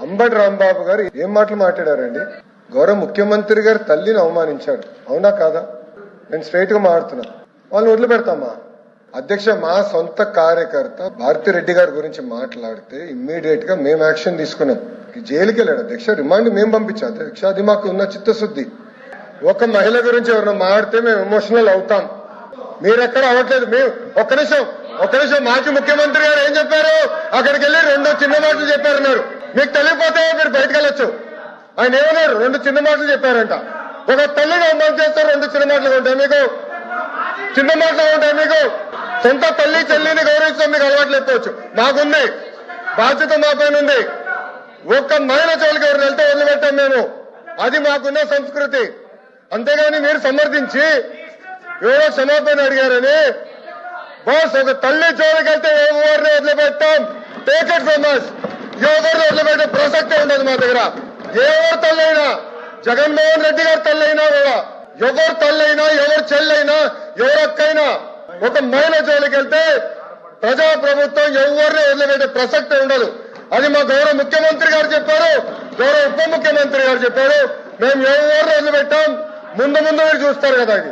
అంబటి రాంబాబు గారు ఏం మాటలు మాట్లాడారండి? గౌరవ ముఖ్యమంత్రి గారు తల్లిని అవమానించాడు, అవునా కాదా? నేను స్ట్రైట్ గా మాట్లాడుతున్నా. వాళ్ళని వదిలిపెడతామా? అధ్యక్ష, మా సొంత కార్యకర్త భారతిరెడ్డి గారి గురించి మాట్లాడితే ఇమ్మీడియట్ గా మేము యాక్షన్ తీసుకున్నాం. జైలుకి వెళ్ళాడు అధ్యక్ష, రిమాండ్ మేము పంపించాం అధ్యక్ష. అది మాకు ఉన్న చిత్తశుద్ధి. ఒక మహిళ గురించి ఎవరైనా మాడితే మేము ఎమోషనల్ అవుతాం. మీరెక్కడ అవ్వట్లేదు. మేము ఒక్క నిమిషం మాజీ ముఖ్యమంత్రి గారు ఏం చెప్పారు? అక్కడికి వెళ్ళి 2 చిన్న మాటలు చెప్పారన్నారు. మీకు తెలియపోతే మీరు బయటకు వెళ్ళొచ్చు. ఆయన ఏమన్నారు? 2 చిన్న మాటలు చెప్పారంట. ఒక తల్లిని అవమానం చేస్తారు, 2 చిన్న మాటలు ఉంటాయి మీకు? చిన్న మాటలు ఉంటాయి మీకు? సొంత తల్లి చెల్లిని గౌరవిస్తాం, మీకు అలవాటు లేకపోవచ్చు. మాకుంది, బాధ్యత మా పైన ఉంది. ఒక్క మహిళ చోలికి ఎవరు వెళ్తే వదిలిపెట్టాం మేము. అది మాకున్న సంస్కృతి. అంతేగాని మీరు సమర్థించి ఎవరో క్షమాపణ అడిగారని, బాస్ ఒక తల్లి జోలికి వెళ్తే ఎవరిని వదిలిపెట్టాం. Take it from us. ఎవరిని వదిలిపెట్టే ప్రసక్తే ఉండదు మా దగ్గర. ఎవరు తల్లైనా, జగన్మోహన్ రెడ్డి గారి తల్లైనా కూడా, ఎవరు తల్లైనా, ఎవరు చెల్లైనా, ఎవరు అక్కైనా, ఒక మహిళ జోలికి వెళ్తే ప్రజాప్రభుత్వం ఎవరిని వదిలిపెట్టే ప్రసక్తే ఉండదు. అది మా గౌరవ ముఖ్యమంత్రి గారు చెప్పారు, గౌరవ ఉప ముఖ్యమంత్రి గారు చెప్పారు. మేము ఎవరిని వదిలిపెట్టాం. ముందు మీరు చూస్తారు కదా. అది